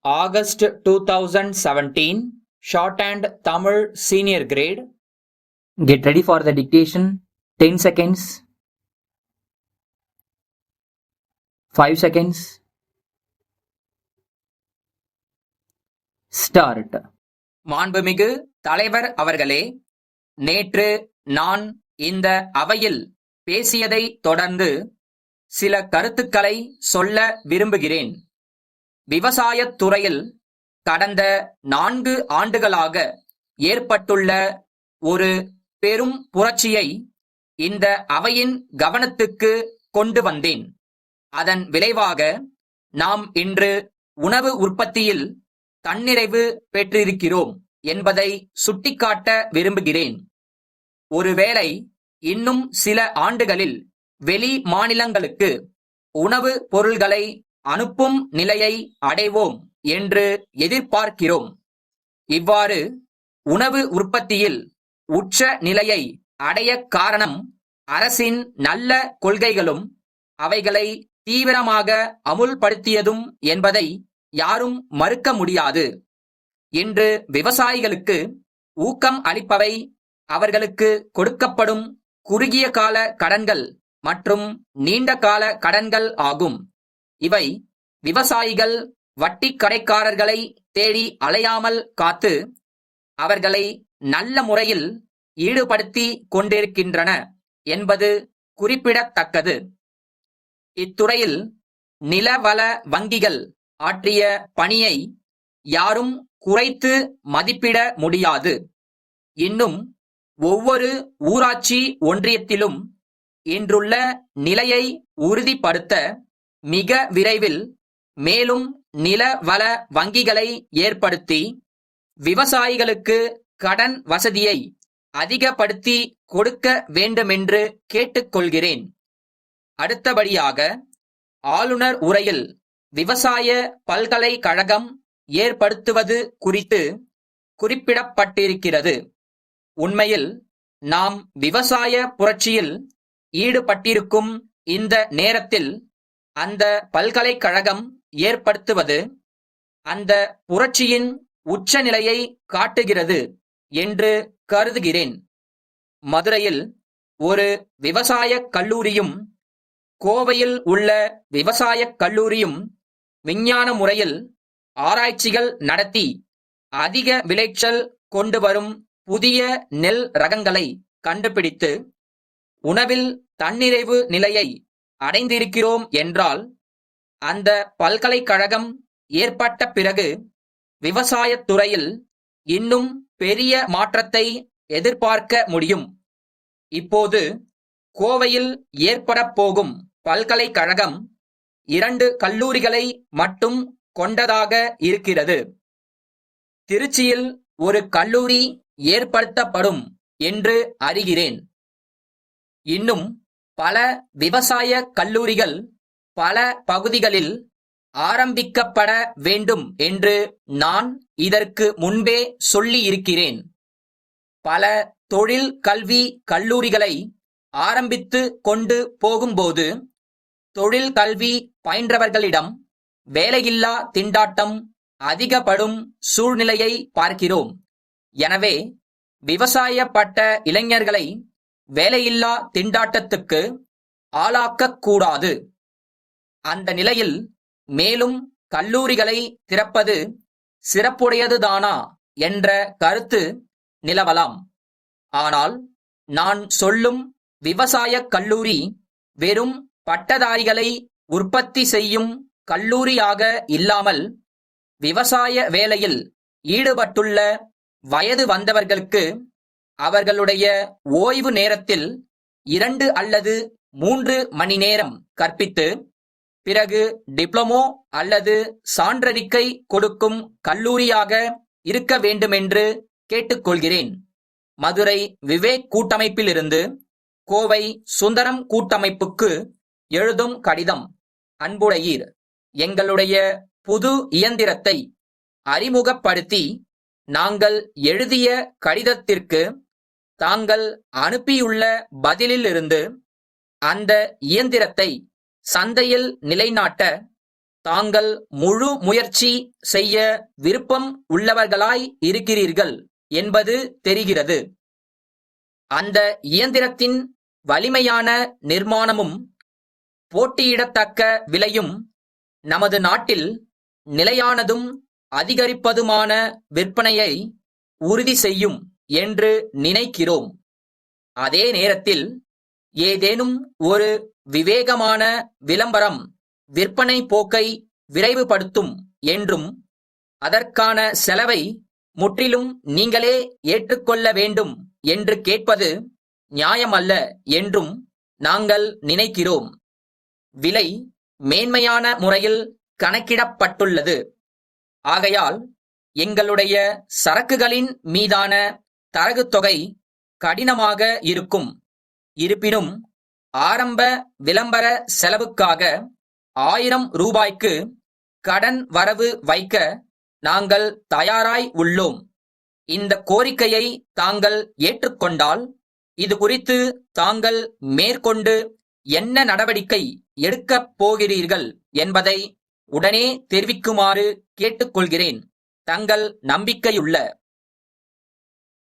August 2017, Shorthand Tamil Senior Grade. Get ready for the dictation. 10 seconds. 5 seconds. Start. மாண்புமிகு தலைவர் அவர்களே, நேற்று நான் இந்த அவையில் பேசியதை தொடர்ந்து சில கருத்துக்களை சொல்ல விரும்புகிறேன். விவசாயத் துறையில் கடந்த 4 ஆண்டுகளாக ஏற்பட்டுள்ள ஒரு பெரும் புரட்சியை இந்த அவையின் கவனத்துக்கு கொண்டு வந்தேன். அதன் விளைவாக நாம் இன்று உணவு உற்பத்தியில் தன்னிறைவு பெற்றிருக்கிறோம் என்பதை சுட்டிக்காட்ட விரும்புகிறேன். ஒருவேளை இன்னும் சில ஆண்டுகளில் வெளி மாநிலங்களுக்கு உணவு பொருள்களை அனுப்பும் நிலையை அடைவோம் என்று எதிர்பார்க்கிறோம். இவ்வாறு உணவு உற்பத்தியில் உச்ச நிலையை அடைய காரணம் அரசின் நல்ல கொள்கைகளும் அவைகளை தீவிரமாக அமுல்படுத்தியதும் என்பதை யாரும் மறுக்க முடியாது. இன்று விவசாயிகளுக்கு ஊக்கம் அளிப்பவை அவர்களுக்கு கொடுக்கப்படும் குறுகிய கால கடன்கள் மற்றும் நீண்ட கால கடன்கள் ஆகும். இவை விவசாயிகள் வட்டி கடைக்காரர்களை தேடி அலையாமல் காத்து அவர்களை நல்ல முறையில் ஈடுபடுத்தி கொண்டிருக்கின்றன என்பது குறிப்பிடத்தக்கது. இத்துறையில் நிலவள வங்கிகள் ஆற்றிய பணியை யாரும் குறைத்து மதிப்பிட முடியாது. இன்னும் ஒவ்வொரு ஊராட்சி ஒன்றியத்திலும் இன்றுள்ள நிலையை உறுதிப்படுத்த மிக விரைவில் மேலும் நிலவள வங்கிகளை ஏற்படுத்தி விவசாயிகளுக்கு கடன் வசதியை அதிகப்படுத்தி கொடுக்க வேண்டுமென்று கேட்டுக்கொள்கிறேன். அடுத்தபடியாக, ஆளுநர் உரையில் விவசாய பல்கலைக்கழகம் ஏற்படுத்துவது குறித்து குறிப்பிடப்பட்டிருக்கிறது. உண்மையில் நாம் விவசாய புரட்சியில் ஈடுபட்டிருக்கும் இந்த நேரத்தில் அந்த பல்கலைக்கழகம் ஏற்படுத்துவது அந்த புரட்சியின் உச்சநிலையை காட்டுகிறது என்று கருதுகிறேன். மதுரையில் ஒரு விவசாயக் கல்லூரியும் கோவையில் உள்ள விவசாயக் கல்லூரியும் விஞ்ஞான முறையில் ஆராய்ச்சிகள் நடத்தி அதிக விளைச்சல் கொண்டு வரும் புதிய நெல் ரகங்களை கண்டுபிடித்து உணவில் தன்னிறைவு நிலையை அடைந்திருக்கிறோம் என்றால், அந்த பல்கலைக்கழகம் ஏற்பட்ட பிறகு விவசாயத் துறையில் இன்னும் பெரிய மாற்றத்தை எதிர்பார்க்க முடியும். இப்போது கோவையில் ஏற்படப் போகும் பல்கலைக்கழகம் 2 கல்லூரிகளை மட்டும் கொண்டதாக இருக்கிறது. திருச்சியில் ஒரு கல்லூரி ஏற்படுத்தப்படும் என்று அறிகிறேன். இன்னும் பல விவசாய கல்லூரிகள் பல பகுதிகளில் ஆரம்பிக்கப்பட வேண்டும் என்று நான் இதற்கு முன்பே சொல்லியிருக்கிறேன். பல தொழில் கல்வி கல்லூரிகளை ஆரம்பித்து கொண்டு போகும்போது தொழில் கல்வி பயின்றவர்களிடம் வேலையில்லா திண்டாட்டம் அதிகப்படும் சூழ்நிலையை பார்க்கிறோம். எனவே விவசாய பட்ட இளைஞர்களை வேலையில்லா திண்டாட்டத்துக்கு ஆளாக்கக்கூடாது. அந்த நிலையில் மேலும் கல்லூரிகளை திறப்பது சிறப்புடையதுதானா என்ற கருத்து நிலவலாம். ஆனால் நான் சொல்லும் விவசாயக் கல்லூரி வெறும் பட்டதாரிகளை உற்பத்தி செய்யும் கல்லூரியாக இல்லாமல் விவசாய வேலையில் ஈடுபட்டுள்ள வயது வந்தவர்களுக்கு அவர்களுடைய ஓய்வு நேரத்தில் 2 அல்லது 3 மணி நேரம் கற்பித்து பிறகு டிப்ளமோ அல்லது சான்றறிக்கை கொடுக்கும் கல்லூரியாக இருக்க வேண்டுமென்று கேட்டுக்கொள்கிறேன். மதுரை விவேக் கூட்டமைப்பிலிருந்து கோவை சுந்தரம் கூட்டமைப்புக்கு எழுதும் கடிதம். அன்புடையீர், எங்களுடைய புது இயந்திரத்தை அறிமுகப்படுத்தி நாங்கள் எழுதிய கடிதத்திற்கு தாங்கள் அனுப்பியுள்ள பதிலிலிருந்து அந்த இயந்திரத்தை சந்தையில் நிலைநாட்ட தாங்கள் முழு முயற்சி செய்ய விருப்பம் உள்ளவர்களாய் இருக்கிறீர்கள் என்பது தெரிகிறது. அந்த இயந்திரத்தின் வலிமையான நிர்மாணமும் போட்டியிடத்தக்க விலையும் நமது நாட்டில் நிலையானதும் அதிகரிப்பதுமான விற்பனையை உறுதி செய்யும் என்று நினைக்கிறோம். அதே நேரத்தில் ஏதேனும் ஒரு விவேகமான விளம்பரம் விற்பனை போக்கை விரைவுபடுத்தும் என்றும் அதற்கான செலவை முற்றிலும் நீங்களே ஏற்றுக்கொள்ள வேண்டும் என்று கேட்பது நியாயமல்ல என்றும் நாங்கள் நினைக்கிறோம். விலை மேன்மையான முறையில் கணக்கிடப்பட்டுள்ளது. ஆகையால் எங்களுடைய சரக்குகளின் மீதான தரகுத்தொகை கடினமாக இருக்கும். இருப்பினும் ஆரம்ப விளம்பர செலவுக்காக 1000 ரூபாய்க்கு கடன் வரவு வைக்க நாங்கள் தயாராய் உள்ளோம். இந்த கோரிக்கையை தாங்கள் ஏற்றுக்கொண்டால் இது குறித்து தாங்கள் மேற்கொண்டு என்ன நடவடிக்கை எடுக்கப் போகிறீர்கள் என்பதை உடனே தெரிவிக்குமாறு கேட்டுக்கொள்கிறேன். தங்கள் நம்பிக்கையுள்ள